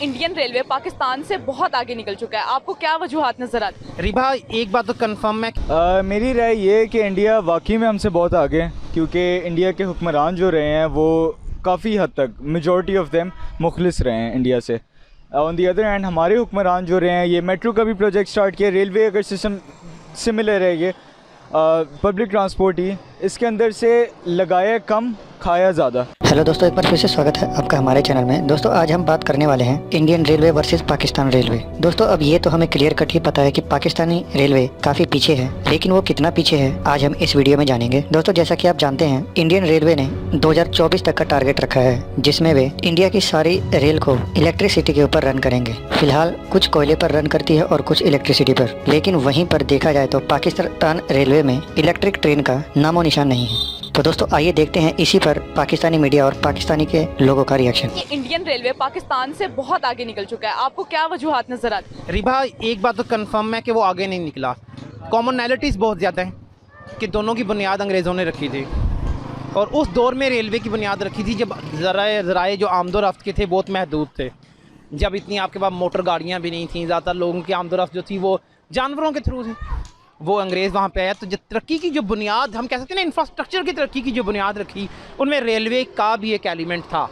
Indian railway Pakistan से बहुत आगे निकल चुका है, आपको क्या वजूहात नज़र आती है? रिभा, एक बात तो कंफर्म है, मेरी राय ये है कि इंडिया वाकई में हमसे बहुत आगे है, क्योंकि इंडिया के हुक्मरान जो रहे हैं वो काफ़ी हद तक मेजॉरिटी ऑफ देम मुखलिस रहे हैं इंडिया से। ऑन दी अदर हैंड हमारे हुक्मरान जो रहे हैं, ये मेट्रो का भी प्रोजेक्ट स्टार्ट किया, रेलवे अगर सिस्टम सिमिलर है, ये पब्लिक ट्रांसपोर्ट ही, इसके अंदर से लगाया कम खाया ज़्यादा। हेलो दोस्तों, एक बार फिर से स्वागत है आपका हमारे चैनल में। दोस्तों आज हम बात करने वाले हैं Indian railway versus Pakistan railway. दोस्तों अब ये तो हमें क्लियर कट ही पता है कि पाकिस्तानी रेलवे काफ़ी पीछे है, लेकिन वो कितना पीछे है आज हम इस वीडियो में जानेंगे। दोस्तों जैसा कि आप जानते हैं, इंडियन रेलवे ने 2024 तक का टारगेट रखा है, जिसमें वे इंडिया की सारी रेल को इलेक्ट्रिसिटी के ऊपर रन करेंगे। फिलहाल कुछ कोयले पर रन करती है और कुछ इलेक्ट्रिसिटी पर, लेकिन वहीं पर देखा जाए तो पाकिस्तान रेलवे में इलेक्ट्रिक ट्रेन का नामो निशान नहीं है। तो दोस्तों आइए देखते हैं इसी पर पाकिस्तानी मीडिया और पाकिस्तानी के लोगों का रिएक्शन। इंडियन रेलवे पाकिस्तान से बहुत आगे निकल चुका है, आपको क्या वजूहात नज़र आती है? रिभा, एक बात तो कंफर्म है कि वो आगे नहीं निकला। कॉमनैलिटीज़ बहुत ज़्यादा हैं कि दोनों की बुनियाद अंग्रेज़ों ने रखी थी, और उस दौर में रेलवे की बुनियाद रखी थी जब ज़राए जो आमदोरफ्त के थे बहुत महदूद थे, जब इतनी आपके पास मोटर गाड़ियाँ भी नहीं थी, ज़्यादातर लोगों की आमदोरफ्त जो थी वो जानवरों के थ्रू थी। वो अंग्रेज़ वहाँ पे आया, तो जो तरक्की की जो बुनियाद हम कह सकते हैं ना, इंफ्रास्ट्रक्चर की तरक्की की जो बुनियाद रखी, उनमें रेलवे का भी एक एलिमेंट था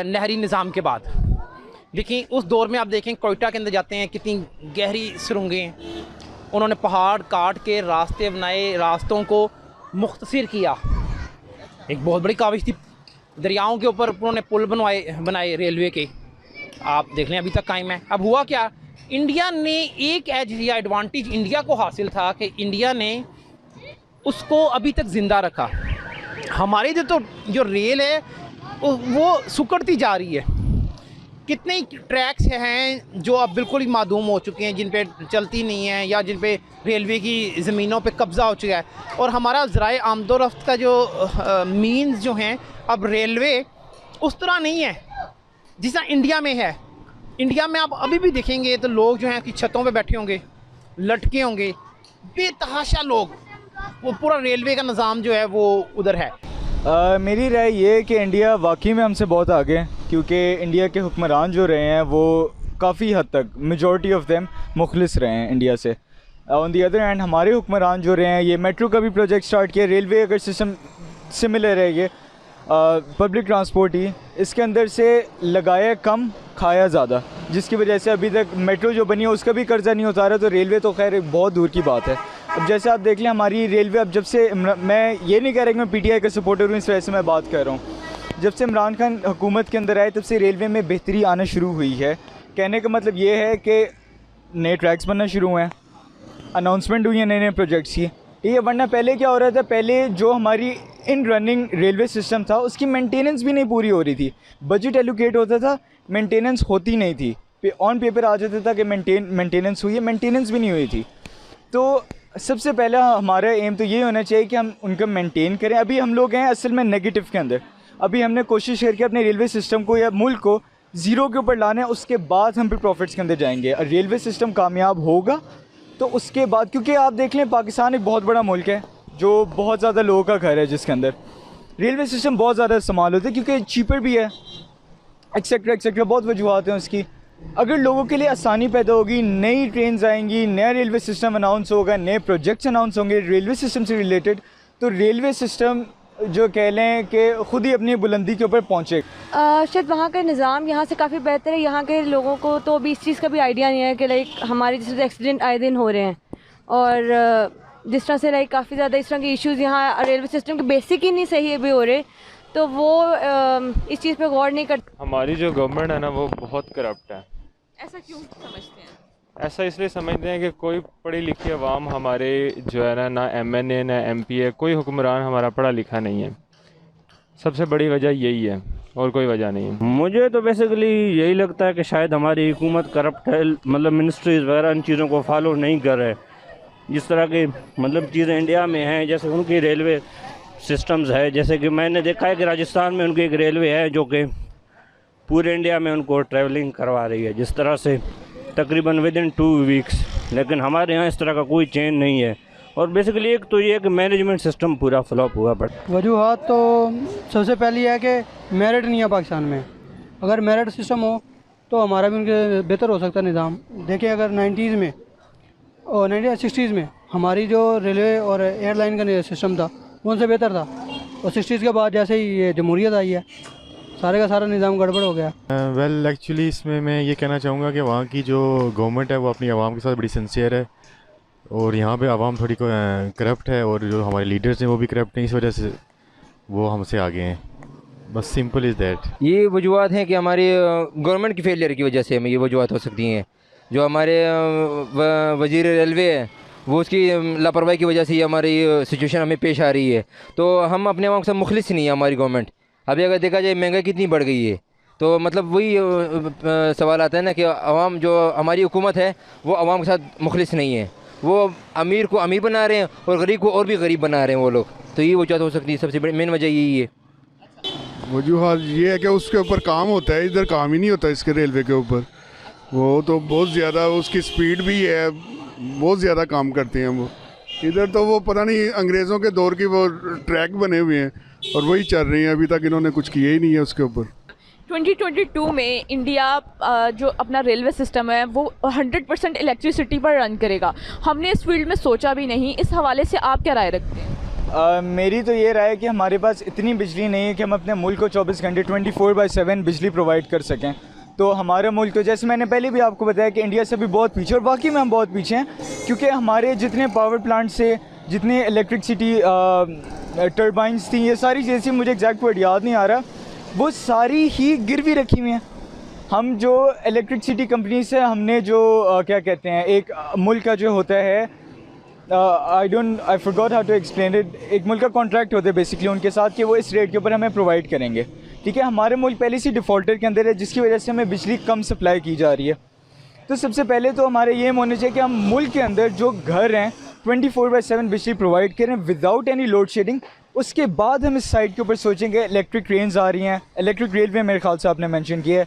नहरी निज़ाम के बाद। लेकिन उस दौर में आप देखें, कोयटा के अंदर जाते हैं, कितनी गहरी सुरंगें, उन्होंने पहाड़ काट के रास्ते बनाए, रास्तों को मुख्तसर किया। एक बहुत बड़ी काविश थी। दरियाओं के ऊपर उन्होंने पुल बनाए रेलवे के, आप देख लें अभी तक कायम है। अब हुआ क्या, इंडिया ने एक एज या एडवांटेज इंडिया को हासिल था कि इंडिया ने उसको अभी तक ज़िंदा रखा। हमारी जो रेल है वो सुकड़ती जा रही है। कितने ट्रैक्स हैं जो अब बिल्कुल ही मादूम हो चुके हैं, जिन पे चलती नहीं है या जिन पे रेलवे की ज़मीनों पे कब्ज़ा हो चुका है। और हमारा ज़राए आमदोरफ्त का जो मीन्स जो हैं, अब रेलवे उस तरह नहीं है जिस तरह इंडिया में है। इंडिया में आप अभी भी देखेंगे तो लोग जो हैं कि छतों पे बैठे होंगे, लटके होंगे, बेतहाशा लोग। वो पूरा रेलवे का निज़ाम जो है वो उधर है। मेरी राय ये है कि इंडिया वाकई में हमसे बहुत आगे है, क्योंकि इंडिया के हुक्मरान जो रहे हैं वो काफ़ी हद तक मेजॉरिटी ऑफ देम मुखलिस रहे हैं इंडिया से। ऑन दी अदर हैंड हमारे हुक्मरान जो रहे हैं, ये मेट्रो का भी प्रोजेक्ट स्टार्ट किया, रेलवे अगर सिस्टम सिमिलर है, ये पब्लिक ट्रांसपोर्ट ही, इसके अंदर से लगाया कम खाया ज़्यादा, जिसकी वजह से अभी तक मेट्रो जो बनी है उसका भी कर्जा नहीं उतारा, तो रेलवे तो खैर एक बहुत दूर की बात है। अब जैसे आप देख लें, हमारी रेलवे अब जब से, मैं ये नहीं कह रहा कि मैं पीटीआई का सपोर्टर हूँ, इस वजह से मैं बात कर रहा हूँ, जब से इमरान खान हुकूमत के अंदर आए तब से रेलवे में बेहतरी आना शुरू हुई है। कहने का मतलब ये है कि नए ट्रैक्स बनना शुरू हुए हैं, अनाउंसमेंट हुई है नए नए प्रोजेक्ट्स की, ठीक है। वरना पहले क्या हो रहा था, पहले जो हमारी इन रनिंग रेलवे सिस्टम था उसकी मेंटेनेंस भी नहीं पूरी हो रही थी। बजट एलोकेट होता था, मेंटेनेंस होती नहीं थी, ऑन पेपर आ जाता था कि मेंटेनेंस हुई है, मेंटेनेंस भी नहीं हुई थी। तो सबसे पहला हमारा एम तो ये होना चाहिए कि हम उनका मेंटेन करें। अभी हम लोग हैं असल में नेगेटिव के अंदर। अभी हमने कोशिश करके अपने रेलवे सिस्टम को या मुल्क को ज़ीरो के ऊपर लाना है, उसके बाद हम फिर प्रॉफिट्स के अंदर जाएंगे। और रेलवे सिस्टम कामयाब होगा तो उसके बाद, क्योंकि आप देख लें पाकिस्तान एक बहुत बड़ा मुल्क है जो बहुत ज़्यादा लोगों का घर है, जिसके अंदर रेलवे सिस्टम बहुत ज़्यादा इस्तेमाल होता है, क्योंकि चीपर भी है, एक्सेट्रा एक्सेट्रा, बहुत वजूहत हैं उसकी। अगर लोगों के लिए आसानी पैदा होगी, नई ट्रेन्स आएंगी, नया रेलवे सिस्टम अनाउंस होगा, नए प्रोजेक्ट्स अनाउंस होंगे रेलवे सिस्टम से रिलेटेड, तो रेलवे सिस्टम जो कह लें कि ख़ुद ही अपनी बुलंदी के ऊपर पहुँचे। शायद वहाँ का निज़ाम यहाँ से काफ़ी बेहतर है। यहाँ के लोगों को तो अभी इस चीज़ का भी आइडिया नहीं है कि लाइक हमारे जिस तरह एक्सीडेंट आए दिन हो रहे हैं, और जिस तरह से लाइक काफ़ी ज़्यादा इस तरह के इश्यूज़ यहाँ रेलवे सिस्टम के बेसिक ही नहीं सही भी हो रहे, तो वो इस चीज़ पे गौर नहीं करते। हमारी जो गवर्नमेंट है ना वो बहुत करप्ट है। ऐसा क्यों समझते हैं? ऐसा इसलिए समझते हैं कि कोई पढ़ी लिखी अवाम हमारे जो है ना एमएनए ना एमपीए, कोई हुक्मरान हमारा पढ़ा लिखा नहीं है। सबसे बड़ी वजह यही है, और कोई वजह नहीं है। मुझे तो बेसिकली यही लगता है कि शायद हमारी हुकूमत करप्ट है, मतलब मिनिस्ट्रीज़ वगैरह इन चीज़ों को फॉलो नहीं कर रहे। जिस तरह की मतलब चीज़ें इंडिया में हैं, जैसे उनकी रेलवे सिस्टम्स है, जैसे कि मैंने देखा है कि राजस्थान में उनकी एक रेलवे है जो कि पूरे इंडिया में उनको ट्रैवलिंग करवा रही है, जिस तरह से तकरीबन विद इन 2 वीक्स। लेकिन हमारे यहाँ इस तरह का कोई चेंज नहीं है। और बेसिकली एक तो ये कि मैनेजमेंट सिस्टम पूरा फ्लॉप हुआ। बट वजूहत तो सबसे पहली है कि मेरिट नहीं है पाकिस्तान में। अगर मेरिट सिस्टम हो तो हमारा भी उनके बेहतर हो सकता है निज़ाम। देखें अगर 90s में और 1960s में हमारी जो रेलवे और एयरलाइन का सिस्टम था वो उनसे बेहतर था, और 60s के बाद जैसे ही ये जमहूरियत आई है सारे का सारा निज़ाम गड़बड़ हो गया। वेल एक्चुअली इसमें मैं ये कहना चाहूँगा कि वहाँ की जो गवर्नमेंट है वो अपनी आवाम के साथ बड़ी सिंसियर है, और यहाँ पे आवाम थोड़ी करप्ट है, और जो हमारे लीडर्स हैं वो भी करप्ट हैं, इस वजह से वो हमसे आगे हैं। बस सिंपल इज़ दैट। ये वजूहत हैं कि हमारी गवर्नमेंट की फेलियर की वजह से हमें ये वजूहत हो सकती हैं। जो हमारे वज़ीर रेलवे है वो उसकी लापरवाही की वजह से ये हमारी सिचुएशन हमें पेश आ रही है। तो हम अपने आवाम के साथ मुखलिस नहीं है हमारी गवर्नमेंट। अभी अगर देखा जाए महंगाई कितनी बढ़ गई है, तो मतलब वही सवाल आता है ना कि आवाम जो हमारी हुकूमत है वो आवाम के साथ मुखलिस नहीं है। वो अमीर को अमीर बना रहे हैं और गरीब को और भी गरीब बना रहे हैं वो लोग। तो ये वजह हो सकती है, सबसे बड़ी मेन वजह यही है। वजूहत ये है कि उसके ऊपर काम होता है, इधर काम ही नहीं होता इसके रेलवे के ऊपर। वो तो बहुत ज़्यादा उसकी स्पीड भी है, बहुत ज़्यादा काम करते हैं वो। इधर तो वो पता नहीं अंग्रेज़ों के दौर की वो ट्रैक बने हुए हैं और वही चल रही हैं, अभी तक इन्होंने कुछ किया ही नहीं है उसके ऊपर। 2022 में इंडिया जो अपना रेलवे सिस्टम है वो 100% इलेक्ट्रिसिटी पर रन करेगा। हमने इस फील्ड में सोचा भी नहीं। इस हवाले से आप क्या राय रखते हैं? मेरी तो ये राय है कि हमारे पास इतनी बिजली नहीं है कि हम अपने मुल्क को 24 घंटे 24/7 बिजली प्रोवाइड कर सकें। तो हमारा मुल्क तो जैसे मैंने पहले भी आपको बताया कि इंडिया से भी बहुत पीछे, और वाकई में हम बहुत पीछे हैं, क्योंकि हमारे जितने पावर प्लांट से जितने इलेक्ट्रिसिटी टर्बाइंस थी, ये सारी चीज़ें, मुझे एग्जैक्ट वर्ड याद नहीं आ रहा, वो सारी ही गिरवी रखी हुई हैं। हम जो इलेक्ट्रिसिटी कंपनी से हमने जो क्या कहते हैं, एक मुल्क का जो होता है, I forgot how to explain it, एक मुल्क का कॉन्ट्रैक्ट होता है बेसिकली उनके साथ कि वो इस रेट के ऊपर हमें प्रोवाइड करेंगे। ठीक है, हमारे मुल्क पहले से डिफ़ॉल्टर के अंदर है, जिसकी वजह से हमें बिजली कम सप्लाई की जा रही है। तो सबसे पहले तो हमारे ये होना चाहिए कि हम मुल्क के अंदर जो घर हैं 24/7 बिजली प्रोवाइड करें विदाउट एनी लोड शेडिंग। उसके बाद हम इस साइड के ऊपर सोचेंगे। इलेक्ट्रिक ट्रेन्स आ रही हैं, इलेक्ट्रिक रेलवे मेरे ख्याल से आपने मेंशन किया है,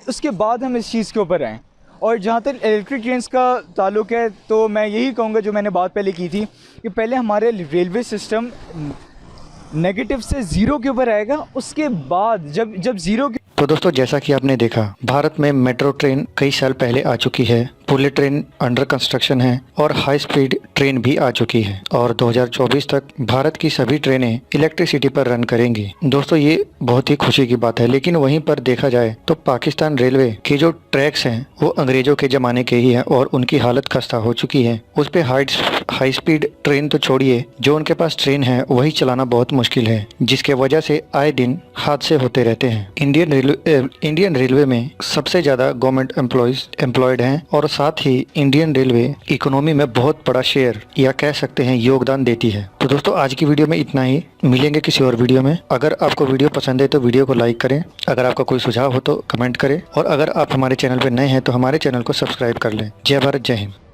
उसके बाद हम इस चीज़ के ऊपर आएँ। और जहाँ तक इलेक्ट्रिक ट्रेन्स का ताल्लुक़ है, तो मैं यही कहूँगा जो मैंने बात पहले की थी कि पहले हमारे रेलवे सिस्टम नेगेटिव से ज़ीरो के ऊपर आएगा, उसके बाद जब ज़ीरो के। तो दोस्तों जैसा कि आपने देखा, भारत में मेट्रो ट्रेन कई साल पहले आ चुकी है, बुलेट ट्रेन अंडर कंस्ट्रक्शन है और हाई स्पीड ट्रेन भी आ चुकी है, और 2024 तक भारत की सभी ट्रेनें इलेक्ट्रिसिटी पर रन करेंगी। दोस्तों ये बहुत ही खुशी की बात है, लेकिन वहीं पर देखा जाए तो पाकिस्तान रेलवे के जो ट्रैक्स हैं वो अंग्रेजों के ज़माने के ही हैं और उनकी हालत खस्ता हो चुकी है। उस पर हाई स्पीड ट्रेन तो छोड़िए, जो उनके पास ट्रेन है वही चलाना बहुत मुश्किल है, जिसके वजह से आए दिन हादसे होते रहते हैं। इंडियन रेलवे में सबसे ज़्यादा गवर्नमेंट एम्प्लॉयड हैं, और साथ ही इंडियन रेलवे इकोनॉमी में बहुत बड़ा शेयर या कह सकते हैं योगदान देती है। तो दोस्तों आज की वीडियो में इतना ही, मिलेंगे किसी और वीडियो में। अगर आपको वीडियो पसंद है तो वीडियो को लाइक करें, अगर आपका कोई सुझाव हो तो कमेंट करें, और अगर आप हमारे चैनल पर नए हैं तो हमारे चैनल को सब्सक्राइब कर लें। जय भारत, जय हिंद।